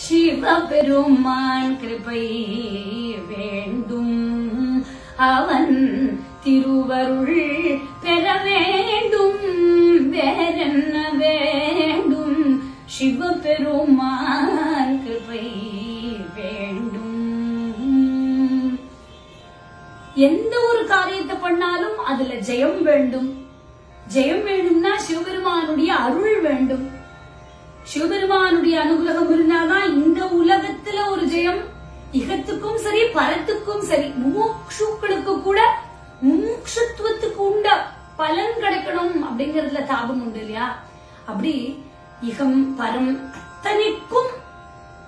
சிவபெருமான் கிருபை வேண்டும், அவன் திருவருள் பெற வேண்டும், வேறென்ன வேண்டும். சிவபெருமான் கிருபை வேண்டும். எந்த ஒரு காரியத்தை பண்ணாலும் அதுல ஜெயம் வேண்டும். ஜெயம் வேண்டும்னா சிவபெருமானுடைய அருள் வேண்டும். சிவபெருமானுடைய அனுகிரகம் இருந்தாதான் இந்த உலகத்துல ஒரு ஜெயம், இகத்துக்கும் சரி பரத்துக்கும் சரி. முமுட்சுக்களுக்கு கூட முமுட்சுத்துவத்துக்கு உண்ட பலன் கிடைக்கணும் அப்படிங்கறதுல தாபம் உண்டு இல்லையா? அப்படி இகம் பரம் அத்தனைக்கும்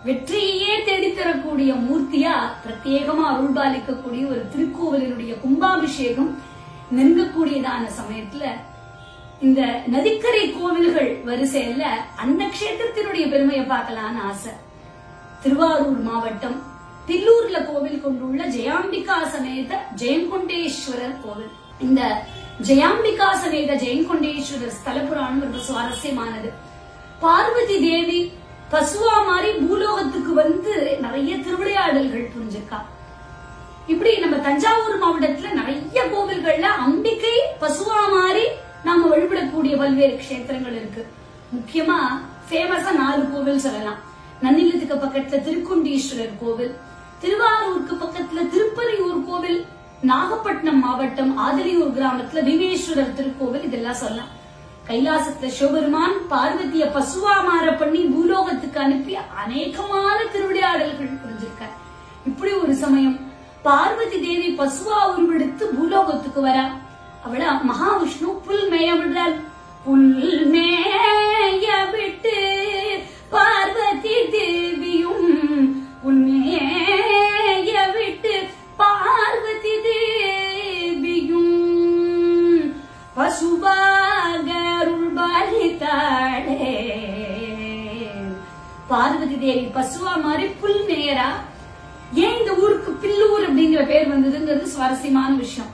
வெற்றியே தேடித்தரக்கூடிய மூர்த்தியா பிரத்யேகமா அருள்பாலிக்கக்கூடிய ஒரு திருக்கோவிலினுடைய கும்பாபிஷேகம் நெருங்கக்கூடியதான சமயத்துல இந்த நதிக்கரை கோவில்கள் வரிசையில அந்த கஷேத்திரத்தினுடைய பெருமையை பார்க்கலான்னு ஆசை. திருவாரூர் மாவட்டம் தில்லூர்ல கோவில் கொண்டுள்ள ஜெயாம்பிகா சமேத ஜெயங்கொண்டேஸ்வரர் கோவில். இந்த ஜெயாம்பிகா சமேத ஜெயங்கொண்டேஸ்வரர் ஸ்தல புராணம் ரொம்ப சுவாரஸ்யமானது. பார்வதி தேவி பசுவா மாறி பூலோகத்துக்கு வந்து நிறைய திருவிளையாடல்கள் புரிஞ்சிருக்கா. இப்படி நம்ம தஞ்சாவூர் மாவட்டத்துல நிறைய கோவில்கள்ல அம்பிகை பசுவா மாறி நாம வழிபடக்கூடிய பல்வேறு கஷேத்திரங்கள் இருக்கு. முக்கியமா ஃபேமஸா 4 கோவில் சொல்லலாம். நன்னிலத்துக்கு பக்கத்துல திருக்கொண்டீஸ்வரர் கோவில், திருவாரூருக்கு பக்கத்துல திருப்பரியூர் கோவில், நாகப்பட்டினம் மாவட்டம் ஆதலியூர் கிராமத்துல விவேஸ்வரர் திருக்கோவில், இதெல்லாம் சொல்லலாம். கைலாசத்துல சிவபெருமான் பார்வதிய பசுவா மாற பண்ணி பூலோகத்துக்கு அனுப்பி அநேகமான திருவிளையாடல்கள் புரிஞ்சிருக்க. இப்படி ஒரு சமயம் பார்வதி தேவி பசுவா உருவெடுத்து பூலோகத்துக்கு வர அவள மகாவிஷ்ணு புல் மேய விடுறாள். புல் மேய விட்டு பார்வதி தேவியும் புல் மேய விட்டு பார்வதி தேவியும் பசுவாக அருள்பாலித்தாளே. பார்வதி தேவி பசுவா மாதிரி புல் மேயரா. ஏன் இந்த ஊருக்கு பில்லூர் அப்படிங்கிற பேர் வந்ததுங்கிறது சுவாரஸ்யமான விஷயம்.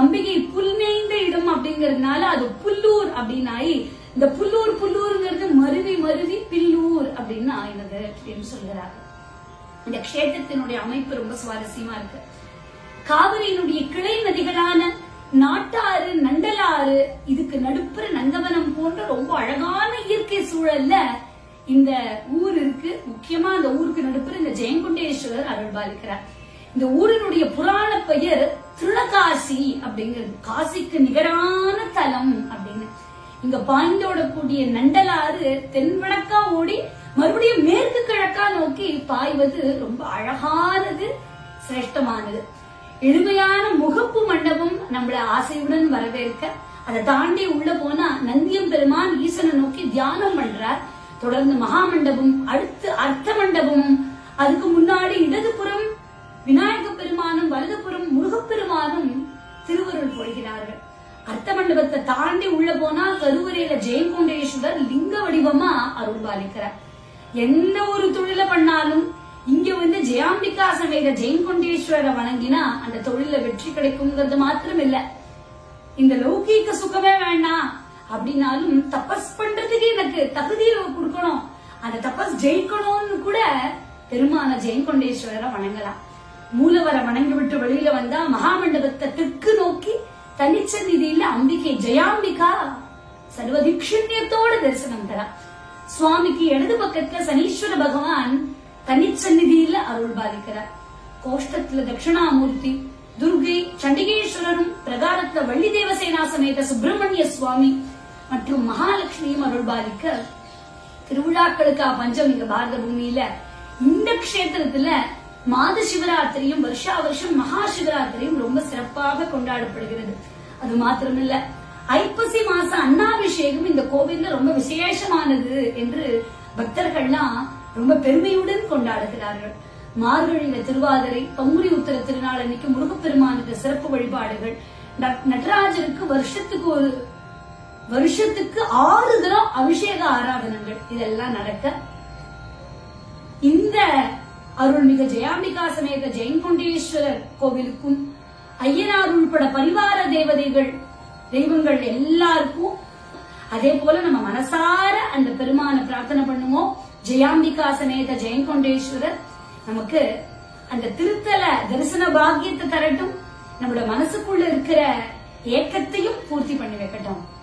அம்பிகை புல் மேய்ந்த இடம் அப்படிங்கறதுனால அது புல்லூர் அப்படின்னாயி, இந்த புல்லூர்ங்கிறது மருவி மருவி பில்லூர் அப்படின்னு ஆயினது அப்படின்னு சொல்கிறார். இந்த கஷேத்திரத்தினுடைய அமைப்பு ரொம்ப சுவாரஸ்யமா இருக்கு. காவிரியினுடைய கிளை நதிகளான நாட்டாறு, நண்டலாறு, இதுக்கு நடுப்புற நந்தவனம் போன்ற ரொம்ப அழகான இயற்கை சூழல்ல இந்த ஊர் இருக்கு. முக்கியமா அந்த ஊருக்கு நடுப்புற இந்த ஜெயங்கொண்டேஸ்வரர் அருள்பாலிக்கிறார். இந்த ஊரினுடைய புராண பெயர் திருளகாசி அப்படிங்கிறது. காசிக்கு நிகரான தலம் அப்படின்னு. இங்க பாய்ந்தோட கூடிய நண்டலாறு தென்வடக்கா ஓடி மறுபடியும் மேற்கு கிழக்கா நோக்கி பாய்வது ரொம்ப அழகானது, சிரேஷ்டமானது. எளிமையான முகப்பு மண்டபம் நம்மள ஆசையுடன் வரவேற்க, அதை தாண்டி உள்ள போனா நந்தியம் பெருமான் ஈசனை நோக்கி தியானம் பண்றார். தொடர்ந்து மகாமண்டபம், அடுத்து அர்த்த மண்டபம், அதுக்கு முன்னாடி இடதுபுறம் விநாயக பெருமானும் வலதுபுறம் முருகப்பெருமானும் திருவருள் பொழிகிறார்கள். அர்த்த மண்டபத்தை தாண்டி உள்ள போனா கருவறையில ஜெயங்கொண்டேஸ்வரர் லிங்க வடிவமா அருள்பாலிக்கிறார். எந்த ஒரு தொழில பண்ணாலும் இங்க வந்து ஜெயாம்பிகா சமேத ஜெயங்கொண்டேஸ்வரரை வணங்கினா அந்த தொழில வெற்றி கிடைக்கும்ங்கிறது மாத்திரம் இல்ல, இந்த லௌகீக சுகமே வேண்டாம் அப்படின்னாலும் தபஸ் பண்றதுக்கு எனக்கு தகுதி கொடுக்கணும், அந்த தபஸ் ஜெயிக்கணும்னு கூட பெருமான ஜெயங்கொண்டேஸ்வரரை வணங்கலாம். மூலவரை வணங்கி விட்டு வெளியில வந்தா மகாமண்டபத்தை தெற்கு நோக்கி தனிச்சந்நிதியில அம்பிகை ஜெயாம்பிகா சர்வதிக்ஷண்யத்தோட தரிசனம் தரா. சுவாமிக்கு இடது பக்கத்துல சனீஸ்வர பகவான் தனிச்சந்நிதியில அருள்பாலிக்கிறார். கோஷ்டத்துல தட்சிணாமூர்த்தி, துர்கை, சண்டிகேஸ்வரரும், பிரகாரத்துல வள்ளி தேவசேனா சமேத சுப்பிரமணிய சுவாமி மற்றும் மகாலட்சுமியும் அருள்பாலிக்க திருவிழாக்களுக்கா பஞ்சம் இங்க பாரத பூமியில. இந்த கஷேத்திரத்துல மாத சிவராத்திரியும் வருஷா வருஷம் மகா சிவராத்திரியும் ரொம்ப சிறப்பாக கொண்டாடப்படுகிறது. அது மாத்திரமில்ல, ஐப்பசி மாச அன்னாபிஷேகம் இந்த கோவில்ல ரொம்ப விசேஷமானது என்று பக்தர்கள்லாம் ரொம்ப பெருமையுடன் கொண்டாடுகிறார்கள். மார்கழியில திருவாதிரை, பங்குனி உத்தர திருநாள் அன்னைக்கு முருகப்பெருமானுக்கு சிறப்பு வழிபாடுகள், நடராஜருக்கு வருஷத்துக்கு 6 தரம் அபிஷேக ஆராதனங்கள், இதெல்லாம் நடக்க இந்த அருள்மிகு ஜெயாம்பிகா சமேத ஜெயங்கொண்டேஸ்வரர் கோவிலுக்கும் ஐயனார் உள்பட பரிவார தெய்வங்கள் எல்லாருக்கும் அதே போல நம்ம மனசார அந்த பெருமான பிரார்த்தனை பண்ணுவோம். ஜெயாம்பிகா சமேத ஜெயங்கொண்டேஸ்வரர் நமக்கு அந்த திருத்தல தரிசன பாக்கியத்தை தரட்டும், நம்மளோட மனசுக்குள்ள இருக்கிற ஏக்கத்தையும் பூர்த்தி பண்ணி வைக்கட்டும்.